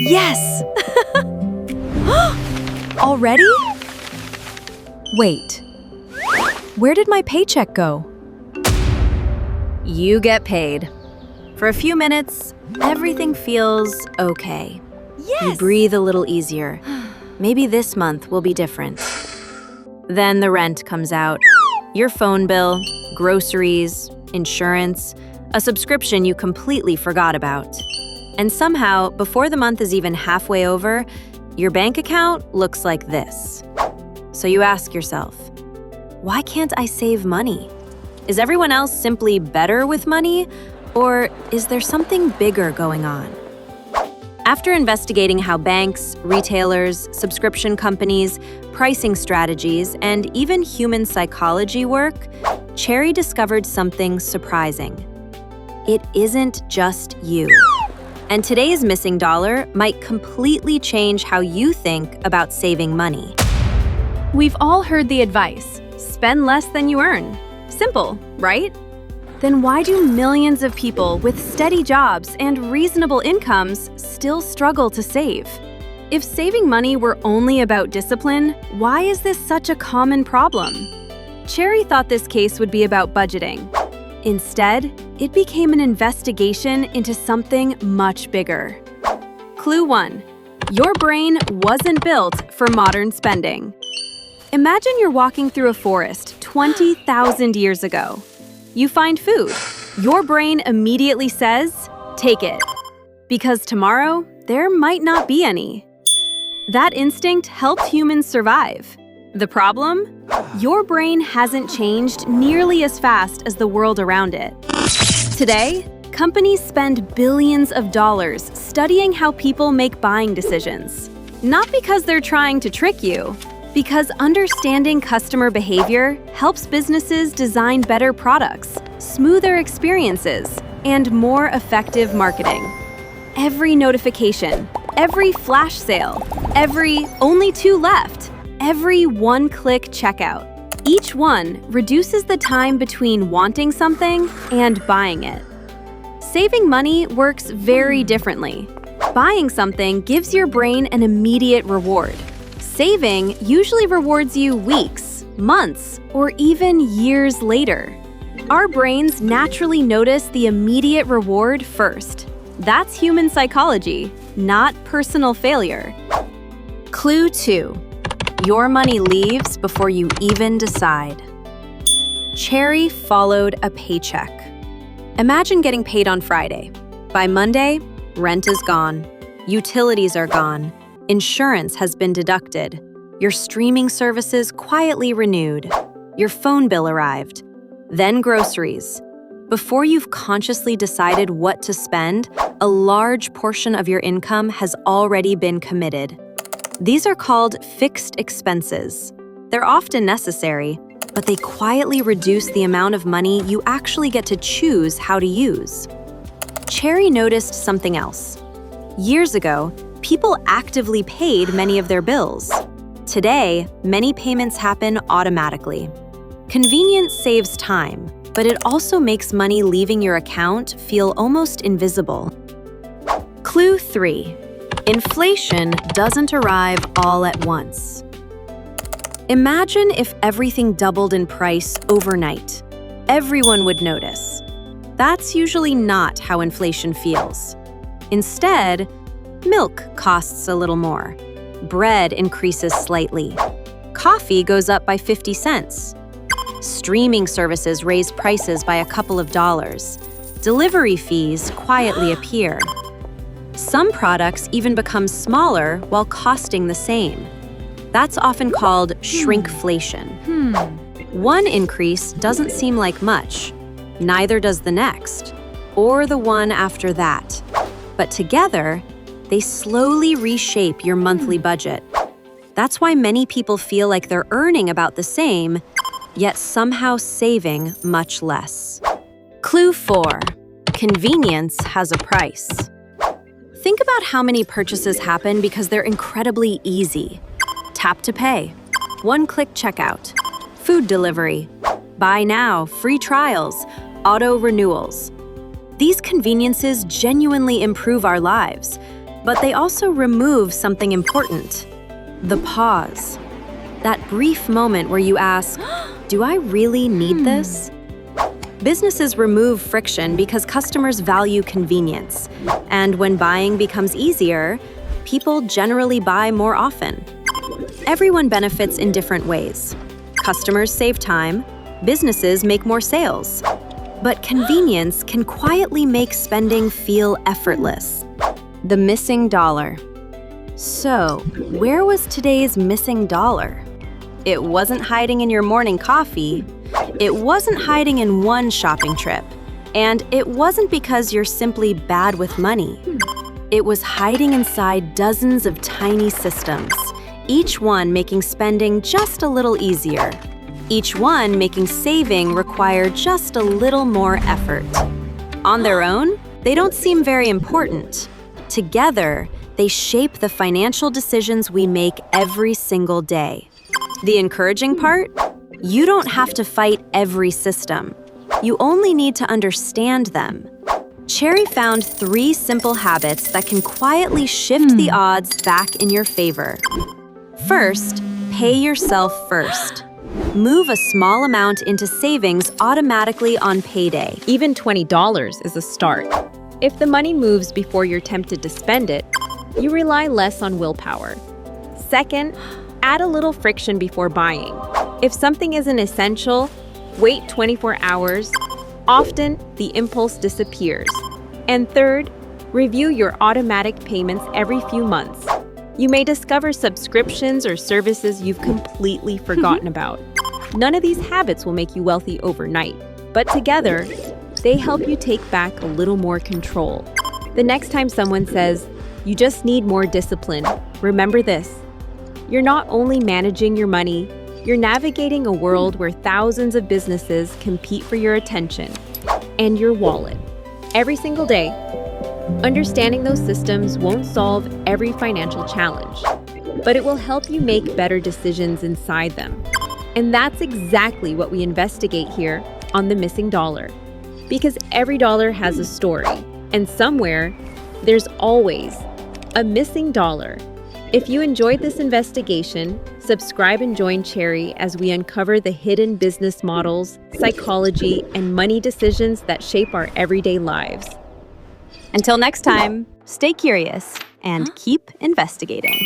Yes! Already? Wait. Where did my paycheck go? You get paid. For a few minutes, everything feels okay. Yes! You breathe a little easier. Maybe this month will be different. Then the rent comes out. Your phone bill, groceries, insurance, a subscription you completely forgot about. And somehow, before the month is even halfway over, your bank account looks like this. So you ask yourself, why can't I save money? Is everyone else simply better with money? Or is there something bigger going on? After investigating how banks, retailers, subscription companies, pricing strategies, and even human psychology work, Cherry discovered something surprising. It isn't just you. And today's missing dollar might completely change how you think about saving money. We've all heard the advice, spend less than you earn. Simple, right? Then why do millions of people with steady jobs and reasonable incomes still struggle to save? If saving money were only about discipline, why is this such a common problem? Cherry thought this case would be about budgeting. Instead, it became an investigation into something much bigger. Clue 1. Your brain wasn't built for modern spending. Imagine you're walking through a forest 20,000 years ago. You find food. Your brain immediately says, take it. Because tomorrow, there might not be any. That instinct helped humans survive. The problem? Your brain hasn't changed nearly as fast as the world around it. Today, companies spend billions of dollars studying how people make buying decisions. Not because they're trying to trick you, because understanding customer behavior helps businesses design better products, smoother experiences, and more effective marketing. Every notification, every flash sale, every only 2 left, every one-click checkout. Each one reduces the time between wanting something and buying it. Saving money works very differently. Buying something gives your brain an immediate reward. Saving usually rewards you weeks, months, or even years later. Our brains naturally notice the immediate reward first. That's human psychology, not personal failure. Clue 2. Your money leaves before you even decide. Cherry followed a paycheck. Imagine getting paid on Friday. By Monday, rent is gone, utilities are gone, insurance has been deducted, your streaming services quietly renewed, your phone bill arrived, then groceries. Before you've consciously decided what to spend, a large portion of your income has already been committed. These are called fixed expenses. They're often necessary, but they quietly reduce the amount of money you actually get to choose how to use. Cherry noticed something else. Years ago, people actively paid many of their bills. Today, many payments happen automatically. Convenience saves time, but it also makes money leaving your account feel almost invisible. Clue 3. Inflation doesn't arrive all at once. Imagine if everything doubled in price overnight. Everyone would notice. That's usually not how inflation feels. Instead, milk costs a little more. Bread increases slightly. Coffee goes up by 50 cents. Streaming services raise prices by a couple of dollars. Delivery fees quietly appear. Some products even become smaller while costing the same. That's often called shrinkflation. One increase doesn't seem like much. Neither does the next, or the one after that. But together, they slowly reshape your monthly budget. That's why many people feel like they're earning about the same, yet somehow saving much less. Clue 4. Convenience has a price. Think about how many purchases happen because they're incredibly easy. Tap to pay, one-click checkout, food delivery, buy now, free trials, auto renewals. These conveniences genuinely improve our lives, But they also remove something important: the pause. That brief moment where you ask, do I really need this? Businesses remove friction because customers value convenience. And when buying becomes easier, people generally buy more often. Everyone benefits in different ways. Customers save time, businesses make more sales. But convenience can quietly make spending feel effortless. The missing dollar. So, where was today's missing dollar? It wasn't hiding in your morning coffee. It wasn't hiding in one shopping trip. And it wasn't because you're simply bad with money. It was hiding inside dozens of tiny systems, each one making spending just a little easier. Each one making saving require just a little more effort. On their own, they don't seem very important. Together, they shape the financial decisions we make every single day. The encouraging part? You don't have to fight every system. You only need to understand them. Cherry found 3 simple habits that can quietly shift the odds back in your favor. First, pay yourself first. Move a small amount into savings automatically on payday. Even $20 is a start. If the money moves before you're tempted to spend it, you rely less on willpower. Second, add a little friction before buying. If something isn't essential, wait 24 hours. Often, the impulse disappears. And third, review your automatic payments every few months. You may discover subscriptions or services you've completely forgotten about. None of these habits will make you wealthy overnight, but together, they help you take back a little more control. The next time someone says, you just need more discipline, remember this. You're not only managing your money, you're navigating a world where thousands of businesses compete for your attention and your wallet every single day. Understanding those systems won't solve every financial challenge, but it will help you make better decisions inside them. And that's exactly what we investigate here on The Missing Dollar. Because every dollar has a story, and somewhere, there's always a missing dollar. If you enjoyed this investigation, subscribe and join Cherry as we uncover the hidden business models, psychology, and money decisions that shape our everyday lives. Until next time, stay curious and keep investigating.